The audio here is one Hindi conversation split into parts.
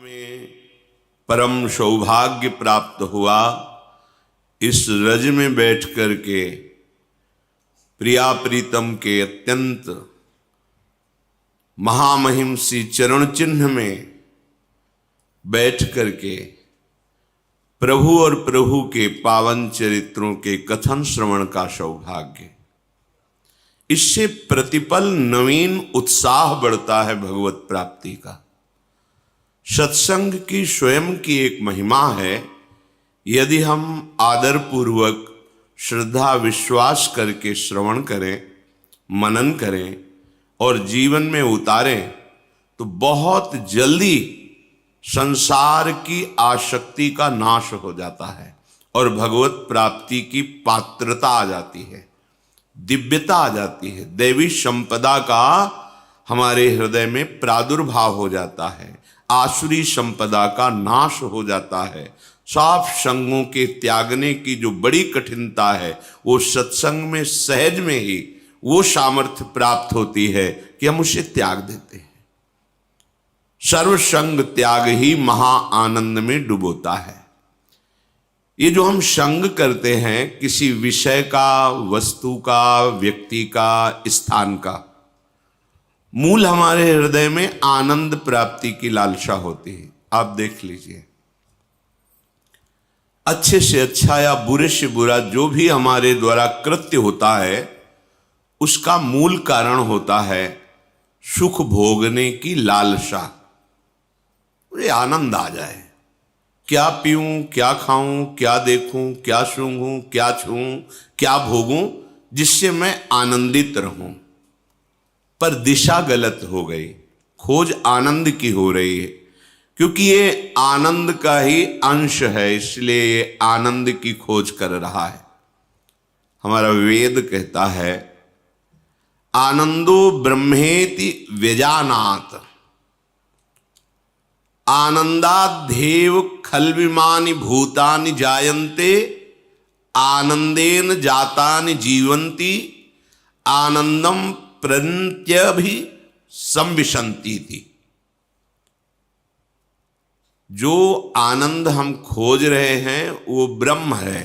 हमें परम सौभाग्य प्राप्त हुआ इस रज में बैठ कर के प्रिया प्रीतम के अत्यंत महामहिम सी चरण चिन्ह में बैठ करके प्रभु और प्रभु के पावन चरित्रों के कथन श्रवण का सौभाग्य। इससे प्रतिपल नवीन उत्साह बढ़ता है भगवत प्राप्ति का। सत्संग की स्वयं की एक महिमा है। यदि हम आदर पूर्वक श्रद्धा विश्वास करके श्रवण करें, मनन करें और जीवन में उतारें तो बहुत जल्दी संसार की आसक्ति का नाश हो जाता है और भगवत प्राप्ति की पात्रता आ जाती है, दिव्यता आ जाती है, दैवी संपदा का हमारे हृदय में प्रादुर्भाव हो जाता है, आसुरी संपदा का नाश हो जाता है। साफ संगों के त्यागने की जो बड़ी कठिनता है वो सत्संग में सहज में ही वो सामर्थ्य प्राप्त होती है कि हम उसे त्याग देते हैं। सर्वसंग त्याग ही महा आनंद में डुबोता है। ये जो हम संग करते हैं किसी विषय का, वस्तु का, व्यक्ति का, स्थान का, मूल हमारे हृदय में आनंद प्राप्ति की लालसा होती है। आप देख लीजिए, अच्छे से अच्छा या बुरे से बुरा जो भी हमारे द्वारा कृत्य होता है उसका मूल कारण होता है सुख भोगने की लालसा। मुझे आनंद आ जाए, क्या पीऊं, क्या खाऊं, क्या देखूं, क्या सूंघूं, क्या छूऊं, क्या भोगूं, जिससे मैं आनंदित रहूं। पर दिशा गलत हो गई, खोज आनंद की हो रही है, क्योंकि ये आनंद का ही अंश है, इसलिए ये आनंद की खोज कर रहा है। हमारा वेद कहता है आनंदो ब्रह्मेति व्यजानात् आनंदाद्धेव खल्विमानि भूतानि जायन्ते आनंदेन जातानि जीवन्ति आनंदम प्रत्यभि संविशन्ति थी। जो आनंद हम खोज रहे हैं वो ब्रह्म है।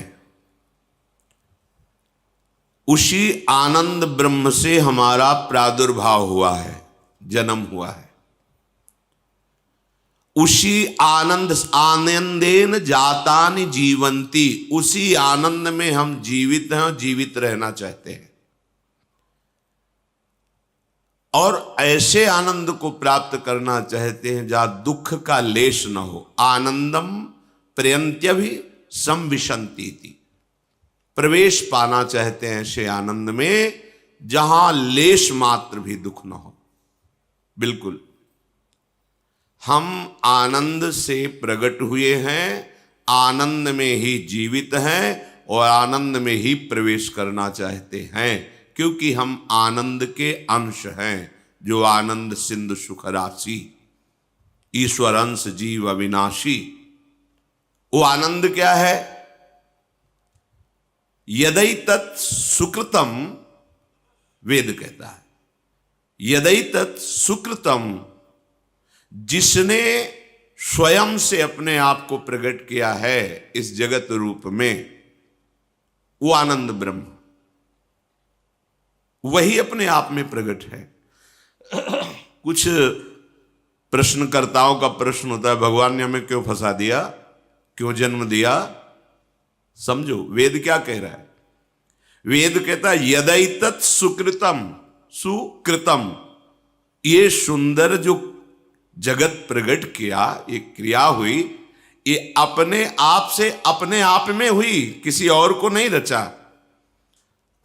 उसी आनंद ब्रह्म से हमारा प्रादुर्भाव हुआ है, जन्म हुआ है। उसी आनंद आनंदेन जातानि जीवंती, उसी आनंद में हम जीवित हैं और जीवित रहना चाहते हैं। और ऐसे आनंद को प्राप्त करना चाहते हैं जहां दुख का लेश न हो। आनंदम प्रत्यभि संविशन्ति थी। प्रवेश पाना चाहते हैं ऐसे आनंद में जहां लेश मात्र भी दुख न हो। बिल्कुल हम आनंद से प्रकट हुए हैं, आनंद में ही जीवित हैं और आनंद में ही प्रवेश करना चाहते हैं, क्योंकि हम आनंद के अंश हैं। जो आनंद सिंधु सुख राशि, ईश्वर अंश जीव अविनाशी। वो आनंद क्या है? यदैतत् सुकृतम, वेद कहता है यदैतत् सुकृतम, जिसने स्वयं से अपने आप को प्रकट किया है इस जगत रूप में, वो आनंद ब्रह्म वही अपने आप में प्रकट है। कुछ प्रश्नकर्ताओं का प्रश्न होता है, भगवान ने हमें क्यों फंसा दिया, क्यों जन्म दिया? समझो वेद क्या कह रहा है। वेद कहता है यदैतत् सुकृतम, सुकृतम, ये सुंदर जो जगत प्रकट किया, ये क्रिया हुई, ये अपने आप से अपने आप में हुई, किसी और को नहीं रचा।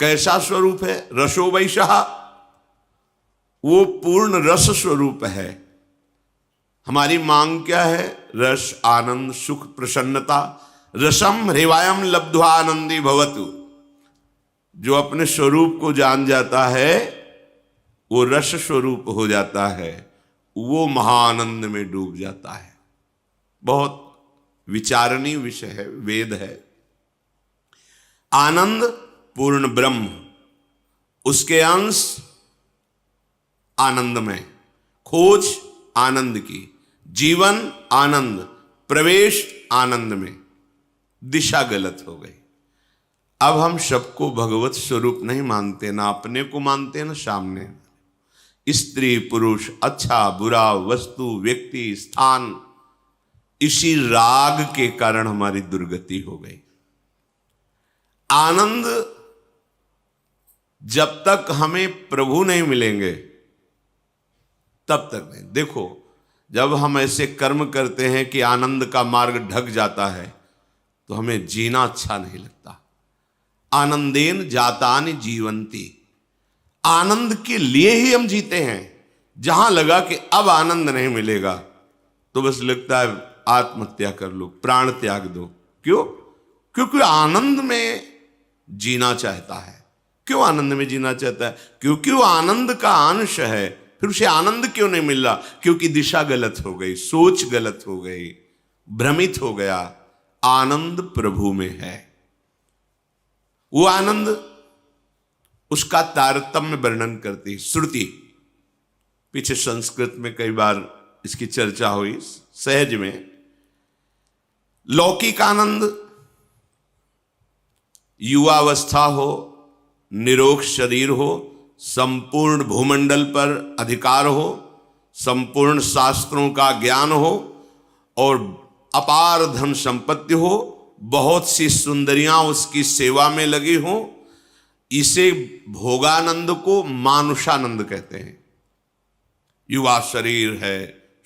कैसा स्वरूप है? रसो वैशः, वो पूर्ण रस स्वरूप है। हमारी मांग क्या है? रस, आनंद, सुख, प्रसन्नता। रसम हृवायम लब्ध्वा आनंदी भवतु। जो अपने स्वरूप को जान जाता है वो रस स्वरूप हो जाता है, वो महाआनंद में डूब जाता है। बहुत विचारणीय विषय है, वेद है। आनंद पूर्ण ब्रह्म, उसके अंश आनंद में, खोज आनंद की, जीवन आनंद, प्रवेश आनंद में, दिशा गलत हो गई। अब हम सबको भगवत स्वरूप नहीं मानते, ना अपने को मानते ना सामने। स्त्री पुरुष, अच्छा बुरा, वस्तु व्यक्ति स्थान, इसी राग के कारण हमारी दुर्गति हो गई। आनंद जब तक हमें प्रभु नहीं मिलेंगे तब तक नहीं। देखो, जब हम ऐसे कर्म करते हैं कि आनंद का मार्ग ढक जाता है तो हमें जीना अच्छा नहीं लगता। आनंदेन जातानि जीवंती, आनंद के लिए ही हम जीते हैं। जहां लगा कि अब आनंद नहीं मिलेगा तो बस लगता है आत्महत्या कर लो, प्राण त्याग दो। क्यों? क्योंकि आनंद में जीना चाहता है। क्यों आनंद में जीना चाहता है? क्योंकि वो आनंद का अंश है। फिर उसे आनंद क्यों नहीं मिल रहा? क्योंकि दिशा गलत हो गई, सोच गलत हो गई, भ्रमित हो गया। आनंद प्रभु में है। वो आनंद, उसका तारतम्य वर्णन करती श्रुति। पीछे संस्कृत में कई बार इसकी चर्चा हुई, सहज में। लौकिक आनंद, युवावस्था हो, निरोग शरीर हो, संपूर्ण भूमंडल पर अधिकार हो, संपूर्ण शास्त्रों का ज्ञान हो और अपार धन संपत्ति हो, बहुत सी सुंदरियां उसकी सेवा में लगी हो, इसे भोगानंद को मानुषानंद कहते हैं। युवा शरीर है,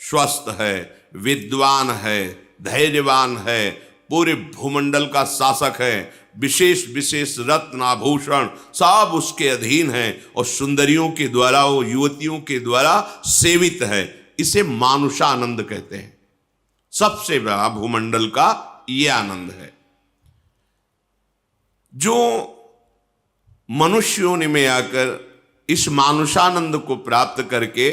स्वस्थ है, विद्वान है, धैर्यवान है, पूरे भूमंडल का शासक है, विशेष विशेष रत्न आभूषण सब उसके अधीन है और सुंदरियों के द्वारा, वो युवतियों के द्वारा सेवित है। इसे मानुषानंद कहते हैं। सबसे बड़ा भूमंडल का ये आनंद है। जो मनुष्य योनि में आकर इस मानुषानंद को प्राप्त करके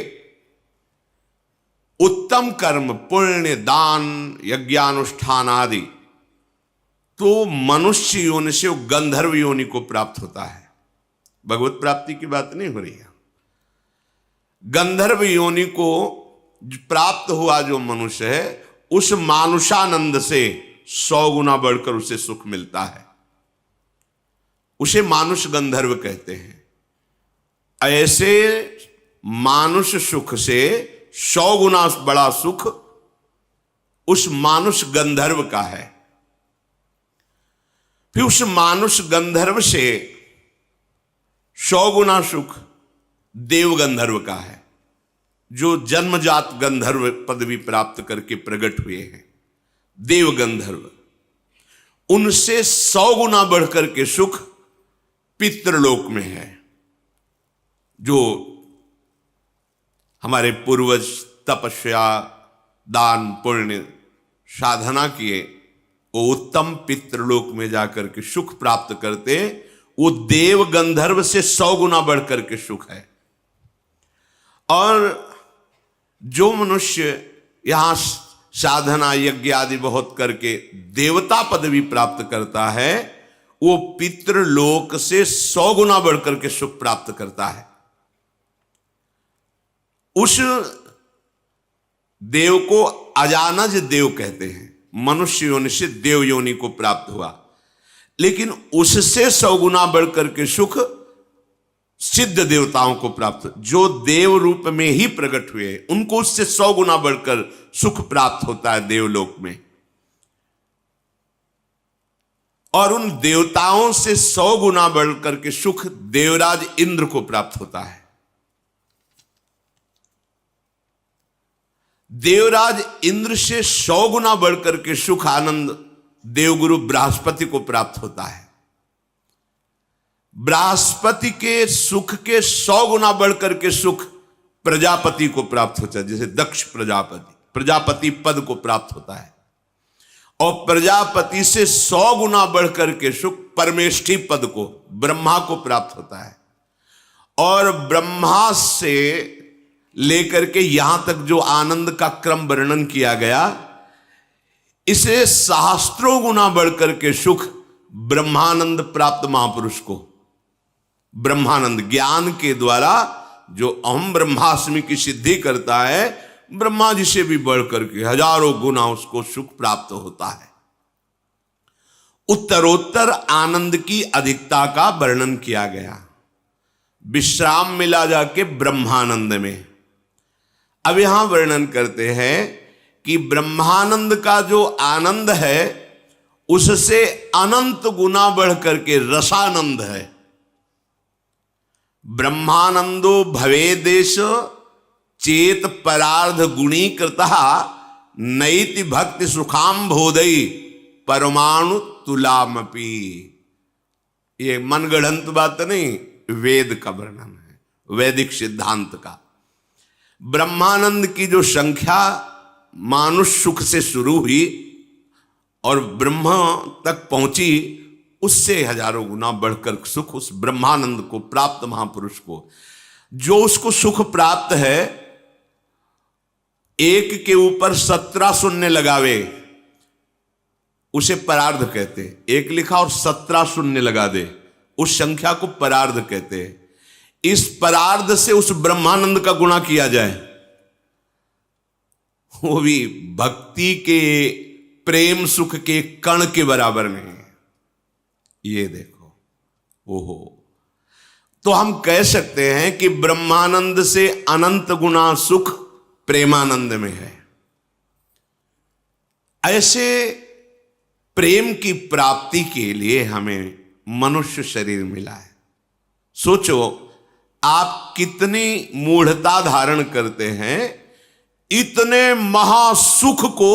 उत्तम कर्म, पुण्य, दान, यज्ञानुष्ठान आदि, तो मनुष्य योनि से वो गंधर्व योनि को प्राप्त होता है। भगवत प्राप्ति की बात नहीं हो रही है। गंधर्व योनि को प्राप्त हुआ जो मनुष्य है, उस मानुषानंद से 100 गुना बढ़कर उसे सुख मिलता है। उसे मानुष गंधर्व कहते हैं। ऐसे मानुष सुख से 100 गुना बड़ा सुख उस मानुष गंधर्व का है। फिर उस मानुष गंधर्व से 100 गुना सुख देव गंधर्व का है, जो जन्मजात गंधर्व पदवी प्राप्त करके प्रकट हुए हैं। देव गंधर्व, उनसे 100 गुना बढ़कर के सुख पितृलोक में है। जो हमारे पूर्वज तपस्या, दान, पुण्य, साधना किए, वो उत्तम पितृलोक में जाकर के सुख प्राप्त करते, वो देव गंधर्व से 100 गुना बढ़कर के सुख है। और जो मनुष्य यहां साधना यज्ञ आदि बहुत करके देवता पदवी प्राप्त करता है, वो पितृलोक से 100 गुना बढ़कर के सुख प्राप्त करता है। उस देव को अजानज देव कहते हैं। मनुष्य योनि से देव योनि को प्राप्त हुआ, लेकिन उससे 100 गुना बढ़कर के सुख सिद्ध देवताओं को प्राप्त, जो देव रूप में ही प्रकट हुए, उनको उससे 100 गुना बढ़कर सुख प्राप्त होता है देवलोक में। और उन देवताओं से 100 गुना बढ़कर के सुख देवराज इंद्र को प्राप्त होता है। देवराज इंद्र से 100 गुना बढ़कर के सुख आनंद देवगुरु बृहस्पति को प्राप्त होता है। बृहस्पति के सुख के 100 गुना बढ़कर के सुख प्रजापति को प्राप्त होता है। जैसे दक्ष प्रजापति पद को प्राप्त होता है। और प्रजापति से 100 गुना बढ़कर के सुख परमेष्ठी पद को, ब्रह्मा को प्राप्त होता है। और ब्रह्मा से लेकर के यहां तक जो आनंद का क्रम वर्णन किया गया, इसे सहस्त्रों गुना बढ़कर के सुख ब्रह्मानंद प्राप्त महापुरुष को, ब्रह्मानंद ज्ञान के द्वारा जो अहम ब्रह्मास्मि की सिद्धि करता है, ब्रह्मा जी से भी बढ़कर के हजारों गुना उसको सुख प्राप्त होता है। उत्तरोत्तर आनंद की अधिकता का वर्णन किया गया। विश्राम मिला जाके ब्रह्मानंद में। अब यहां वर्णन करते हैं कि ब्रह्मानंद का जो आनंद है उससे अनंत गुना बढ़ करके रसानंद है। ब्रह्मानंदो भवेदेश चेत परार्ध गुणीकृता नैति भक्ति सुखाम बोधई परमाणु तुलामपि। ये मनगढ़ंत बात नहीं, वेद का वर्णन है, वैदिक सिद्धांत का। ब्रह्मानंद की जो संख्या मानुष सुख से शुरू हुई और ब्रह्मा तक पहुंची, उससे हजारों गुना बढ़कर सुख उस ब्रह्मानंद को प्राप्त महापुरुष को, जो उसको सुख प्राप्त है, एक के ऊपर 17 शून्य लगावे उसे परार्ध कहते हैं। एक लिखा और 17 शून्य लगा दे, उस संख्या को परार्ध कहते हैं। इस परार्ध से उस ब्रह्मानंद का गुणा किया जाए, वो भी भक्ति के प्रेम सुख के कण के बराबर नहीं। ये देखो, ओहो, तो हम कह सकते हैं कि ब्रह्मानंद से अनंत गुना सुख प्रेमानंद में है। ऐसे प्रेम की प्राप्ति के लिए हमें मनुष्य शरीर मिला है। सोचो, आप कितनी मूढ़ता धारण करते हैं, इतने महासुख को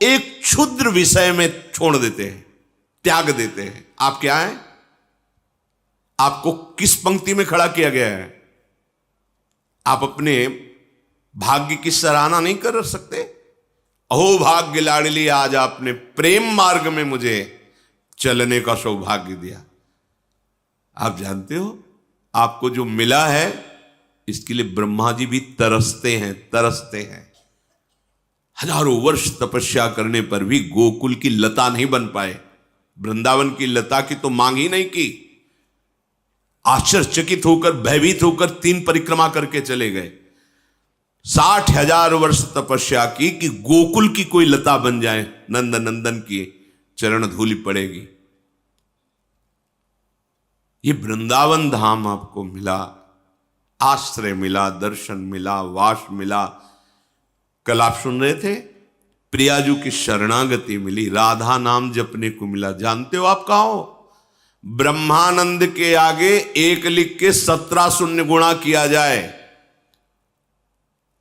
एक क्षुद्र विषय में छोड़ देते हैं, त्याग देते हैं। आप क्या हैं? आपको किस पंक्ति में खड़ा किया गया है? आप अपने भाग्य की सराहना नहीं कर सकते? अहो भाग्य लाडली, आज आपने प्रेम मार्ग में मुझे चलने का सौभाग्य दिया। आप जानते हो, आपको जो मिला है इसके लिए ब्रह्मा जी भी तरसते हैं। हजारों वर्ष तपस्या करने पर भी गोकुल की लता नहीं बन पाए। वृंदावन की लता की तो मांग ही नहीं की। आश्चर्यचकित होकर, भयभीत होकर 3 परिक्रमा करके चले गए। 60,000 वर्ष तपस्या की कि गोकुल की कोई लता बन जाए, नंद नंदन की चरण धूलि पड़ेगी। ये वृंदावन धाम आपको मिला, आश्रय मिला, दर्शन मिला, वास मिला। कल आप सुन रहे थे, प्रियाजू की शरणागति मिली, राधा नाम जपने को मिला। जानते हो आप कहां हो? ब्रह्मानंद के आगे 1 लिख के 17 शून्य गुणा किया जाए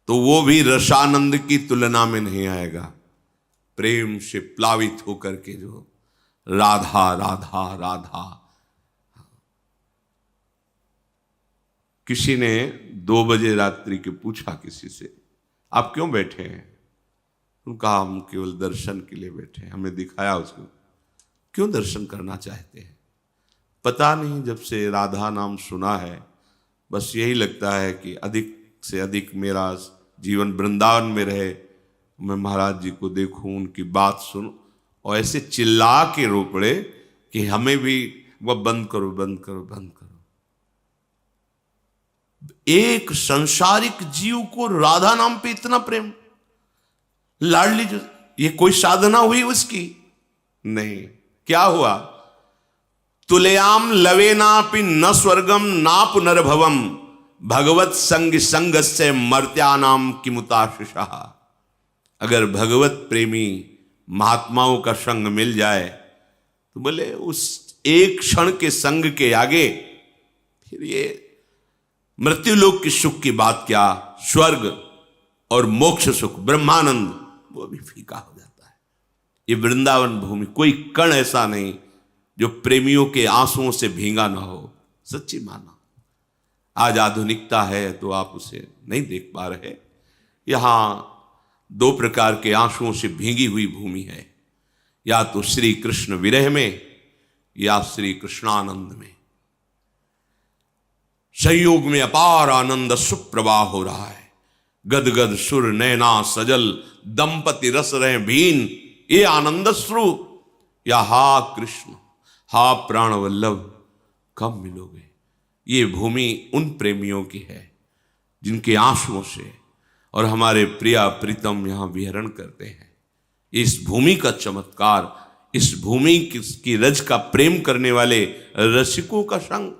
तो वो भी रसानंद की तुलना में नहीं आएगा। प्रेम से प्लावित होकर के जो राधा राधा राधा। किसी ने 2 बजे रात्रि के पूछा किसी से, आप क्यों बैठे हैं? उनका हम केवल दर्शन के लिए बैठे हैं। हमें दिखाया उसको, क्यों दर्शन करना चाहते हैं? पता नहीं, जब से राधा नाम सुना है बस यही लगता है कि अधिक से अधिक मेरा जीवन वृंदावन में रहे, मैं महाराज जी को देखूं, उनकी बात सुनूं, और ऐसे चिल्ला के रो पड़े कि हमें भी वह बंद करो बंद करो बंद करो। एक संसारिक जीव को राधा नाम पे इतना प्रेम, लाडली, जो ये कोई साधना हुई उसकी? नहीं। क्या हुआ? तुलयाम लवेनापि न स्वर्गम ना पुनर्भवम भगवत संग संगस्य मर्त्यानाम किमुताशिषा। अगर भगवत प्रेमी महात्माओं का संग मिल जाए तो बोले उस एक क्षण के संग के आगे फिर ये मृत्युलोक की सुख की बात क्या, स्वर्ग और मोक्ष सुख, ब्रह्मानंद, वो भी फीका हो जाता है। ये वृंदावन भूमि, कोई कण ऐसा नहीं जो प्रेमियों के आंसुओं से भींगा ना हो। सच्ची माना, आज आधुनिकता है तो आप उसे नहीं देख पा रहे। यहां 2 प्रकार के आंसुओं से भींगी हुई भूमि है, या तो श्री कृष्ण विरह में या श्री कृष्णानंद में। संयोग में अपार आनंद सुप्रवाह हो रहा है। गदगद सुर नैना सजल दंपति रस रहे भीन, ये आनंद श्रु। या हा कृष्ण हा प्राण वल्लभ कब मिलोगे। ये भूमि उन प्रेमियों की है जिनके आंसुओं से और हमारे प्रिया प्रीतम यहाँ विहरण करते हैं। इस भूमि का चमत्कार, इस भूमि की रज का प्रेम करने वाले रसिकों का संग।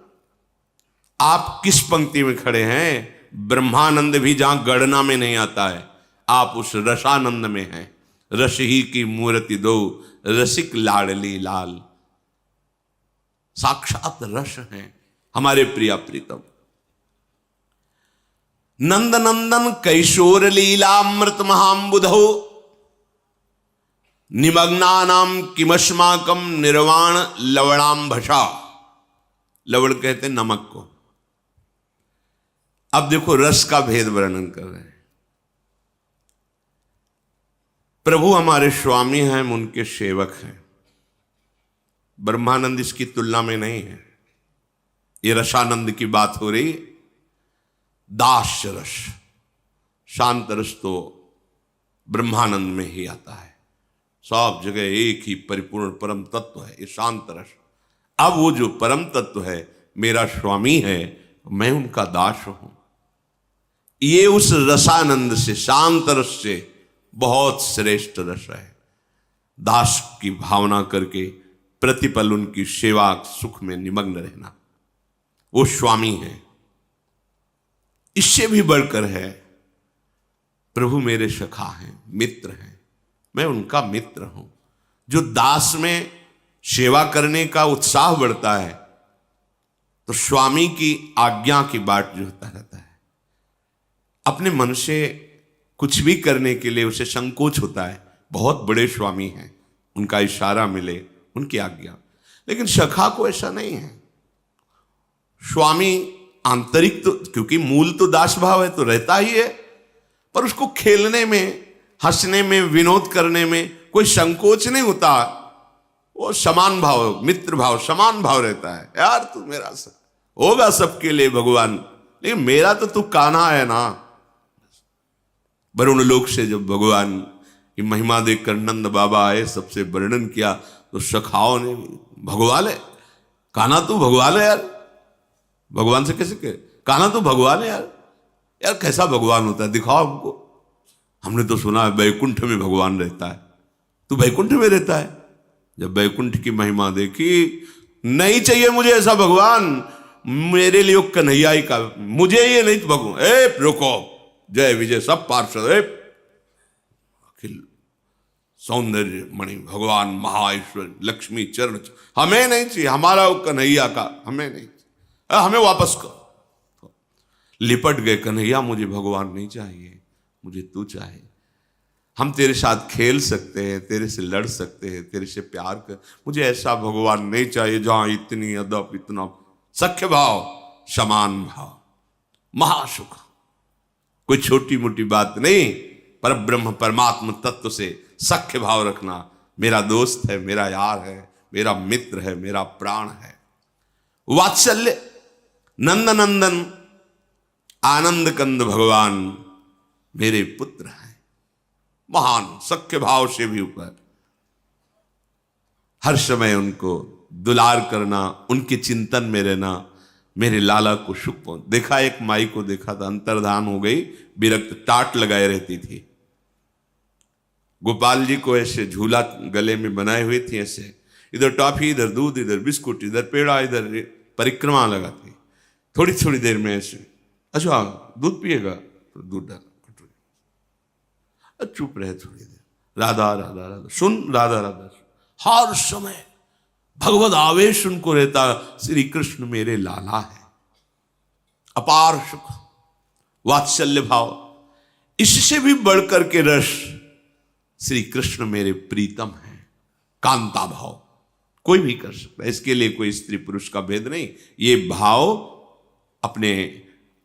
आप किस पंक्ति में खड़े हैं? ब्रह्मानंद भी जहां गणना में नहीं आता है, आप उस रसानंद में हैं। रस ही की मूर्ति दो, रसिक लाडली लाल। साक्षात रस हैं हमारे प्रिया प्रीतम। नंद नंदन कैशोर लीलामृत महाम्बुधो, निमग्नानाम किमस्माकम निर्वाण लवणांभषा। लवण कहते हैं नमक को। अब देखो रस का भेद वर्णन कर रहे हैं। प्रभु हमारे स्वामी हैं, हम उनके सेवक हैं। ब्रह्मानंद इसकी तुलना में नहीं है। ये रसानंद की बात हो रही। दास रस, शांत रस तो ब्रह्मानंद में ही आता है। सब जगह एक ही परिपूर्ण परम तत्व है, ये शांत रस। अब वो जो परम तत्व है मेरा स्वामी है, मैं उनका दास हूं। ये उस रसानंद से, शांत रस से बहुत श्रेष्ठ रस है। दास की भावना करके प्रतिपल उनकी सेवा सुख में निमग्न रहना, वो स्वामी है। इससे भी बढ़कर है, प्रभु मेरे सखा हैं, मित्र हैं, मैं उनका मित्र हूं। जो दास में सेवा करने का उत्साह बढ़ता है तो स्वामी की आज्ञा की बाट जोहता रहता है। अपने मन से कुछ भी करने के लिए उसे संकोच होता है। बहुत बड़े स्वामी हैं, उनका इशारा मिले, उनकी आज्ञा। लेकिन सखा को ऐसा नहीं है। स्वामी आंतरिक तो, क्योंकि मूल तो दास भाव है तो रहता ही है, पर उसको खेलने में, हंसने में, विनोद करने में कोई संकोच नहीं होता। वो समान भाव, मित्र भाव, समान भाव रहता है। यार तू मेरा सब होगा, सबके लिए भगवान, लेकिन मेरा तो तू कान्हा है ना। वरुण लोक से जब भगवान की महिमा देखकर नंद बाबा आए, सबसे वर्णन किया, तो सखाओं ने भगवान है कान्हा, तू भगवान है यार। भगवान से कैसे कहे कान्हा तू भगवान है यार। यार कैसा भगवान होता है, दिखाओ हमको। हमने तो सुना है बैकुंठ में भगवान रहता है, तू बैकुंठ में रहता है। जब बैकुंठ की महिमा देखी, नहीं चाहिए मुझे ऐसा भगवान, मेरे लिए कन्हैया ही का, मुझे ये नहीं तो भगवान। ए रुको, जय विजय सब पार्षद, अखिल सौंदर्य मणि भगवान महाईश्वर लक्ष्मी चरण, हमें नहीं चाहिए, हमारा वो कन्हैया का हमें नहीं चाहिए, हमें वापस करो। लिपट गए, कन्हैया मुझे भगवान नहीं चाहिए, मुझे तू चाहिए। हम तेरे साथ खेल सकते हैं, तेरे से लड़ सकते हैं, तेरे से प्यार कर, मुझे ऐसा भगवान नहीं चाहिए जहां इतनी अदब, इतना सख्य भाव, समान भाव, महासुख। कोई छोटी मोटी बात नहीं, पर ब्रह्म परमात्मा तत्व से सख्य भाव रखना। मेरा दोस्त है, मेरा यार है, मेरा मित्र है, मेरा प्राण है। वात्सल्य, नंद नंदन आनंद कंद भगवान मेरे पुत्र हैं। महान सख्य भाव से भी ऊपर, हर समय उनको दुलार करना, उनके चिंतन में रहना, मेरे लाला को सुख पहुंच। देखा, एक माई को देखा था, अंतर्धान हो गई, विरक्त, टाट लगाए रहती थी। गोपाल जी को ऐसे झूला गले में बनाए हुए थी, ऐसे इधर टॉफी, इधर दूध, इधर बिस्कुट, इधर पेड़ा, इधर परिक्रमा लगाती। थोड़ी थोड़ी देर में ऐसे, अच्छा दूध पिएगा तो दूध डाल, चुप रहे थोड़ी देर, राधा राधा राधा सुन, राधा राधा सुन। हर समय भगवत आवेश उनको रहता, श्री कृष्ण मेरे लाला है। अपार सुख, वात्सल्य भाव। इससे भी बढ़कर के रस, श्री कृष्ण मेरे प्रीतम है। कांता भाव कोई भी कर सकता है, इसके लिए कोई स्त्री पुरुष का भेद नहीं। ये भाव अपने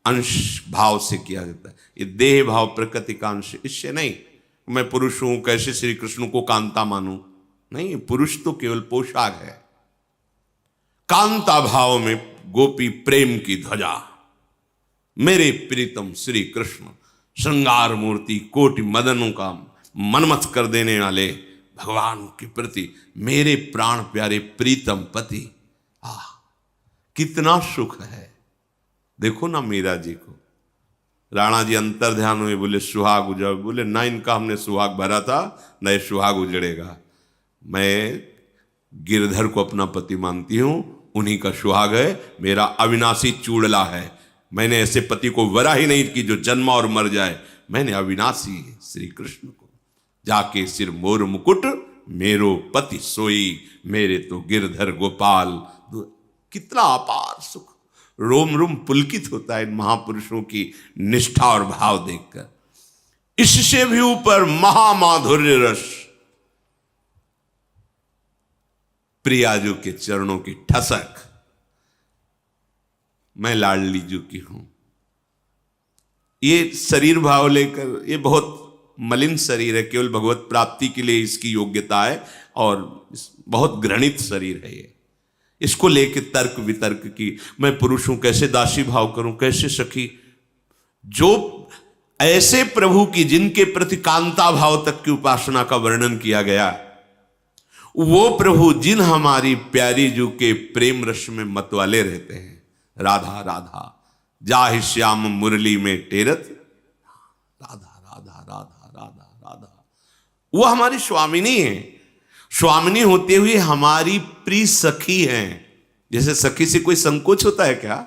अंश भाव से किया जाता है। ये देह भाव प्रकृति का अंश, इससे नहीं मैं पुरुष हूं कैसे श्री कृष्ण को कांता मानूं, नहीं। पुरुष तो केवल पोशाक है। कांता भाव में गोपी प्रेम की ध्वजा, मेरे प्रीतम श्री कृष्ण, श्रृंगार मूर्ति, कोटि मदनों का मनमथ कर देने वाले भगवान के प्रति मेरे प्राण प्यारे प्रीतम पति। कितना सुख है। देखो ना मीरा जी को, राणा जी अंतर ध्यान हुए, बोले सुहाग उजड़, बोले ना इनका हमने सुहाग भरा था, न ये सुहाग उजड़ेगा। मैं गिरधर को अपना पति मानती हूं, उन्हीं का सुहाग है, मेरा अविनाशी चूड़ला है। मैंने ऐसे पति को वरा ही नहीं कि जो जन्मा और मर जाए। मैंने अविनाशी श्री कृष्ण को, जाके सिर मोर मुकुट मेरो पति सोई, मेरे तो गिरधर गोपाल। कितना अपार सुख, रोम रोम पुलकित होता है इन महापुरुषों की निष्ठा और भाव देखकर। इससे भी ऊपर महामाधुर्य रस, प्रियाजू के चरणों की ठसक। मैं लाडली जू की हूं। ये शरीर भाव लेकर, ये बहुत मलिन शरीर है, केवल भगवत प्राप्ति के लिए इसकी योग्यता है, और बहुत घृणित शरीर है ये। इसको लेके तर्क वितर्क की, मैं पुरुष हूं कैसे दासी भाव करूं, कैसे सखी। जो ऐसे प्रभु की जिनके प्रति कांता भाव तक की उपासना का वर्णन किया गया, वो प्रभु जिन हमारी प्यारी जू के प्रेम रस में मतवाले रहते हैं, राधा राधा जाहि श्याम मुरली में टेरत, राधा राधा राधा राधा राधा, वो हमारी स्वामिनी है। स्वामिनी होते हुए हमारी प्रिय सखी हैं। जैसे सखी से कोई संकोच होता है क्या?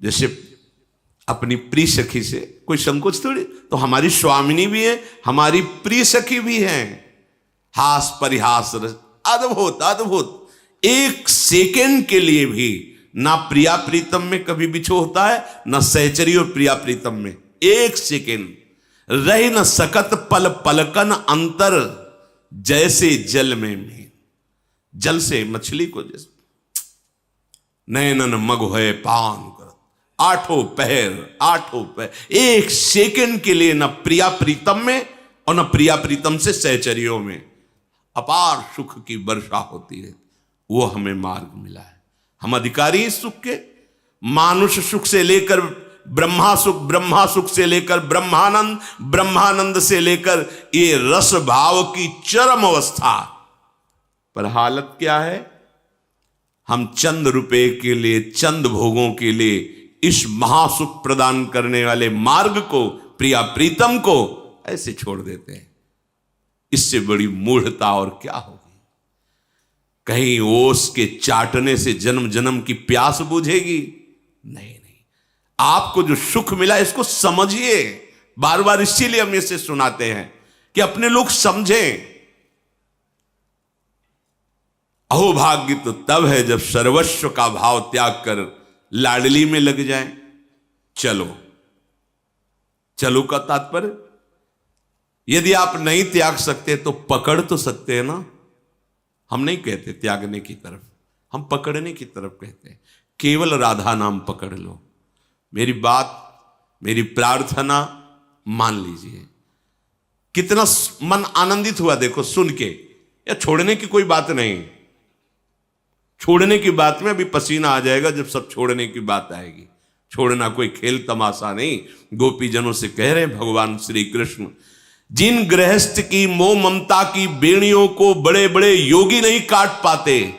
जैसे अपनी प्रिय सखी से कोई संकोच थोड़ी। तो हमारी स्वामिनी भी है, हमारी प्रिय सखी भी है। हास परिहास रस, अद्भुत अद्भुत। एक सेकेंड के लिए भी ना प्रिया प्रीतम में कभी बिछो होता है, ना सहचरी और प्रिया प्रीतम में एक सेकेंड रही न सकत पल पलकन अंतर, जैसे जल में जल से मछली को जैसे नैनन मग है पान कर, आठों पहर एक सेकंड के लिए न प्रिया प्रीतम में और न प्रिया प्रीतम से सहचरियों में अपार सुख की वर्षा होती है। वो हमें मार्ग मिला है। हम अधिकारी इस सुख के, मानुष सुख से लेकर ब्रह्मा सुख से लेकर ब्रह्मानंद, ब्रह्मानंद से लेकर ये रस भाव की चरम अवस्था। पर हालत क्या है? हम चंद रुपए के लिए, चंद भोगों के लिए इस महासुख प्रदान करने वाले मार्ग को, प्रिया प्रीतम को ऐसे छोड़ देते हैं। इससे बड़ी मूढ़ता और क्या होगी? कहीं ओस के चाटने से जन्म जन्म की प्यास बुझेगी? नहीं। आपको जो सुख मिला इसको समझिए। बार बार इसीलिए हम इसे सुनाते हैं कि अपने लोग समझें। अहो भाग्य तो तब है जब सर्वस्व का भाव त्याग कर लाडली में लग जाए। चलो का तात्पर्य, यदि आप नहीं त्याग सकते तो पकड़ तो सकते हैं ना। हम नहीं कहते त्यागने की तरफ, हम पकड़ने की तरफ कहते हैं। केवल राधा नाम पकड़ लो। मेरी बात, मेरी प्रार्थना मान लीजिए। कितना मन आनंदित हुआ देखो सुन के। या छोड़ने की कोई बात नहीं, छोड़ने की बात में अभी पसीना आ जाएगा जब सब छोड़ने की बात आएगी। छोड़ना कोई खेल तमाशा नहीं। गोपीजनों से कह रहे हैं भगवान श्री कृष्ण, जिन गृहस्थ की मोह ममता की बेड़ियों को बड़े बड़े योगी नहीं काट पाते,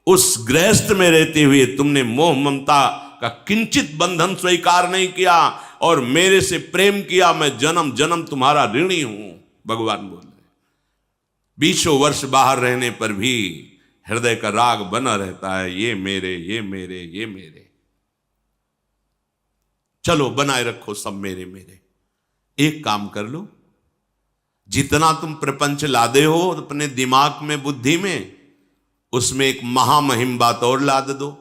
उस गृहस्थ में रहते हुए तुमने मोह ममता का किंचित बंधन स्वीकार नहीं किया और मेरे से प्रेम किया। मैं जन्म जन्म तुम्हारा ऋणी हूं, भगवान बोल रहे। 20 वर्ष बाहर रहने पर भी हृदय का राग बना रहता है, ये मेरे, ये मेरे, ये मेरे। चलो बनाए रखो सब मेरे मेरे। एक काम कर लो, जितना तुम प्रपंच लादे हो अपने दिमाग में, बुद्धि में, उसमें एक महामहिम बात और लाद दो,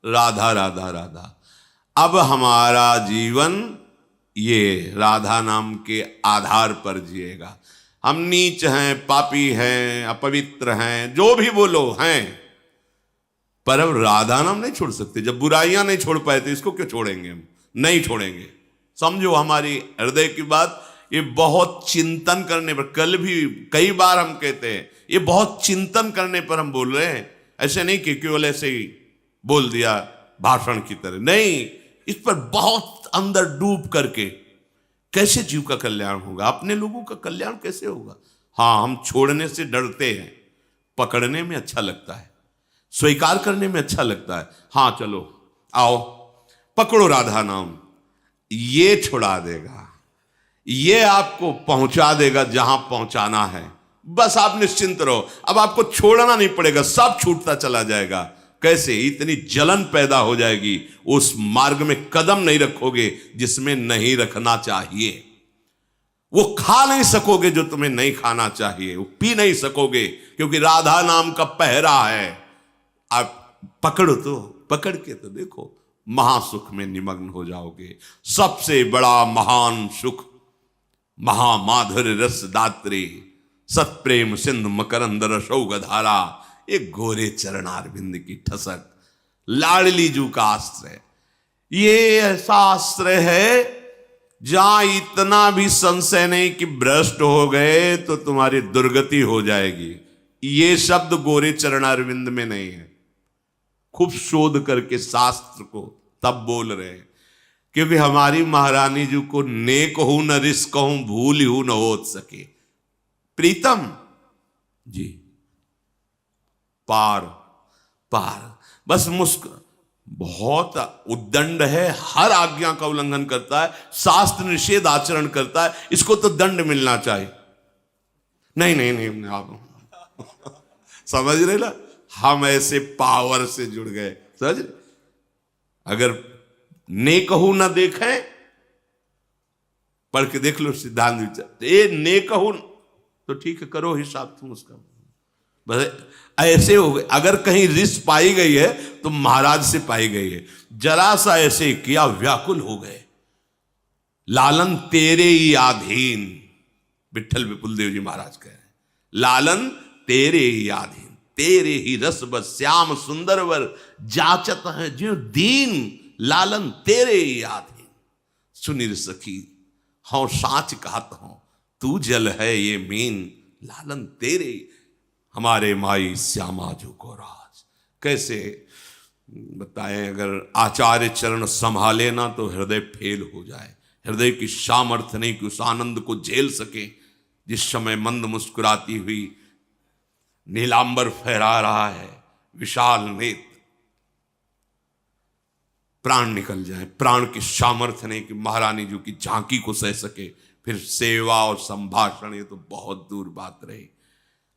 राधा राधा राधा। अब हमारा जीवन ये राधा नाम के आधार पर जिएगा। हम नीच हैं, पापी हैं, अपवित्र हैं, जो भी बोलो हैं, पर अब राधा नाम नहीं छोड़ सकते। जब बुराइयां नहीं छोड़ पाए तो इसको क्यों छोड़ेंगे? हम नहीं छोड़ेंगे। समझो हमारी हृदय की बात। ये बहुत चिंतन करने पर, कल भी कई बार हम कहते हैं, ये बहुत चिंतन करने पर हम बोल रहे हैं। ऐसे नहीं कि केवल ऐसे ही बोल दिया भाषण की तरह, नहीं। इस पर बहुत अंदर डूब करके कैसे जीव का कल्याण होगा, अपने लोगों का कल्याण कैसे होगा। हाँ, हम छोड़ने से डरते हैं, पकड़ने में अच्छा लगता है, स्वीकार करने में अच्छा लगता है। हाँ चलो आओ पकड़ो राधा नाम। ये छुड़ा देगा, ये आपको पहुंचा देगा जहां पहुंचाना है। बस आप निश्चिंत रहो, अब आपको छोड़ना नहीं पड़ेगा, सब छूटता चला जाएगा। कैसे? इतनी जलन पैदा हो जाएगी, उस मार्ग में कदम नहीं रखोगे जिसमें नहीं रखना चाहिए। वो खा नहीं सकोगे जो तुम्हें नहीं खाना चाहिए, वो पी नहीं सकोगे, क्योंकि राधा नाम का पहरा है। आप पकड़ो तो, पकड़ के तो देखो, महासुख में निमग्न हो जाओगे। सबसे बड़ा महान सुख, महामाधुर्य रस दात्री, सत्प्रेम सिंधु मकरंद रसौग धारा, एक गोरे चरणारविंद की ठसक, लाडली जू का आश्रय। ये ऐसा आश्रय है जहां इतना भी संशय नहीं कि भ्रष्ट हो गए तो तुम्हारी दुर्गति हो जाएगी। ये शब्द गोरे चरणारविंद में नहीं है। खूब शोध करके शास्त्र को तब बोल रहे हैं, क्योंकि हमारी महारानी जी को नेक हूं न रिस्क हूं, भूल हूं न हो सके। प्रीतम जी पार पार, बस बहुत उद्दंड है, हर आज्ञा का उल्लंघन करता है, शास्त्र निषेध आचरण करता है, इसको तो दंड मिलना चाहिए। नहीं नहीं नहीं, आप समझ रहे ना, हम ऐसे पावर से जुड़ गए, समझ रहे? अगर नेकहू ना देखें, पढ़ के देख लो सिद्धांत विचार, ये नेकहू तो ठीक है, करो हिसाब तुम उसका, बस ऐसे हो गए। अगर कहीं रिस पाई गई है तो महाराज से पाई गई है। जरा सा ऐसे किया, व्याकुल हो गए। लालन तेरे ही आधीन, विठल विपुल देव जी महाराज कह रहे हैं, लालन तेरे ही आधीन, तेरे ही रस बस श्याम सुंदर वर जाचत है जो दीन, लालन तेरे ही आधीन। सुनिर सखी हूं साच कहत हूं, तू जल है ये मीन, लालन तेरे हमारे माई श्यामा जो को राज। कैसे बताएं, अगर आचार्य चरण संभाले ना तो हृदय फेल हो जाए। हृदय की सामर्थ्य नहीं कि उस आनंद को झेल सके। जिस समय मंद मुस्कुराती हुई नीलांबर फहरा रहा है, विशाल नेत्र, प्राण निकल जाए, प्राण की सामर्थ्य नहीं कि महारानी जी की झांकी को सह सके। फिर सेवा और संभाषण, ये तो बहुत दूर बात रही।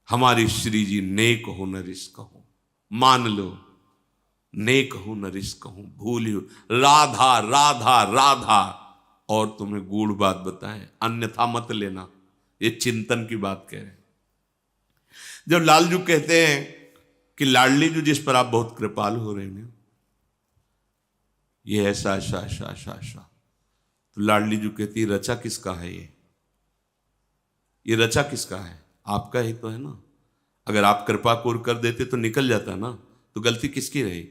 हमारी श्री जी नेक हो न रिस्क हो, मान लो नेक हो न रिस्क हो, भूलियो राधा राधा राधा। और तुम्हें गूढ़ बात बताएं, अन्यथा मत लेना, ये चिंतन की बात कह रहे हैं। जब लालजू कहते हैं कि लाडली जू जिस पर आप बहुत कृपालु हो रहे हैं, ये ऐसा ऐसा ऐसा ऐसा ऐसा, तो लाडली जू कहती रचा किसका है? ये रचा किसका है? आपका ही तो है ना। अगर आप कृपा कोर कर देते तो निकल जाता ना, तो गलती किसकी रही?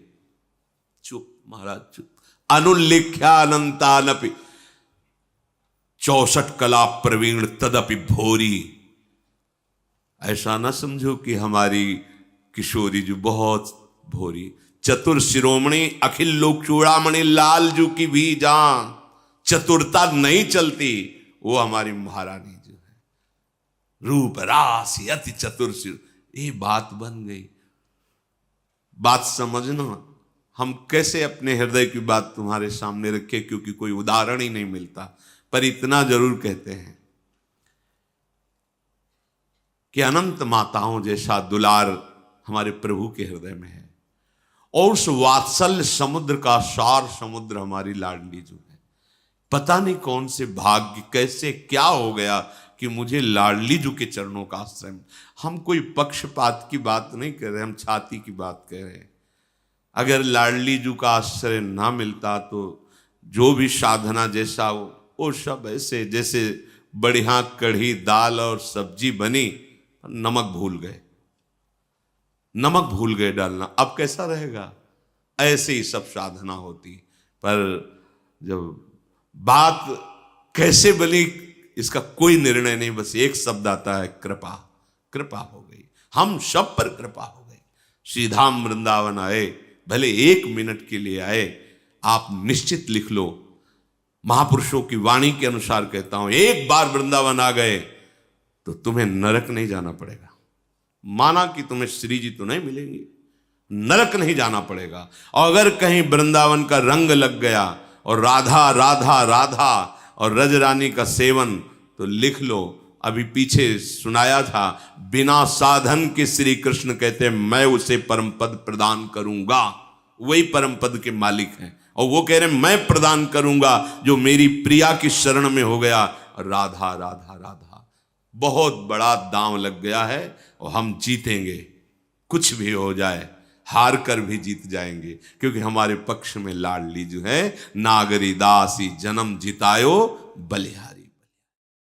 चुप महाराज चुप। अनुल्लेख्या अनंतानपि 64 कला प्रवीण तदपि भोरी। ऐसा ना समझो कि हमारी किशोरी जो बहुत भोरी। चतुर शिरोमणि अखिल लोक चूड़ामणि लालजू की भी जान, चतुरता नहीं चलती, वो हमारी महारानी जो है, रूप राशि अति चतुर। ये बात बन गई। बात समझना, हम कैसे अपने हृदय की बात तुम्हारे सामने रखे, क्योंकि कोई उदाहरण ही नहीं मिलता। पर इतना जरूर कहते हैं कि अनंत माताओं जैसा दुलार हमारे प्रभु के हृदय में है, और उस वात्सल्य समुद्र का सार समुद्र हमारी लाडली जो है। पता नहीं कौन से भाग्य, कैसे क्या हो गया कि मुझे लाडली जू के चरणों का आश्रय। हम कोई पक्षपात की बात नहीं कर रहे, हम छाती की बात कह रहे हैं। अगर लाडली जू का आश्रय ना मिलता तो जो भी साधना जैसा हो, वो सब ऐसे जैसे बढ़िया कढ़ी दाल और सब्जी बनी, नमक भूल गए, नमक भूल गए डालना। अब कैसा रहेगा? ऐसे ही सब साधना होती। पर जब बात कैसे बनी इसका कोई निर्णय नहीं, बस एक शब्द आता है, कृपा। कृपा हो गई, हम सब पर कृपा हो गई। श्रीधाम वृंदावन आए, भले 1 मिनट के लिए आए, आप निश्चित लिख लो, महापुरुषों की वाणी के अनुसार कहता हूं, एक बार वृंदावन आ गए तो तुम्हें नरक नहीं जाना पड़ेगा। माना कि तुम्हें श्री जी तो नहीं मिलेंगी, नरक नहीं जाना पड़ेगा। और अगर कहीं वृंदावन का रंग लग गया और राधा राधा राधा और रज रानी का सेवन तो लिख लो। अभी पीछे सुनाया था, बिना साधन के श्री कृष्ण कहते हैं मैं उसे परम पद प्रदान करूंगा। वही परम पद के मालिक हैं और वो कह रहे हैं मैं प्रदान करूंगा जो मेरी प्रिया की शरण में हो गया। राधा राधा राधा, बहुत बड़ा दांव लग गया है और हम जीतेंगे, कुछ भी हो जाए हार कर भी जीत जाएंगे, क्योंकि हमारे पक्ष में लाडली जो है नागरी दासी जन्म जितायो बलिहारी।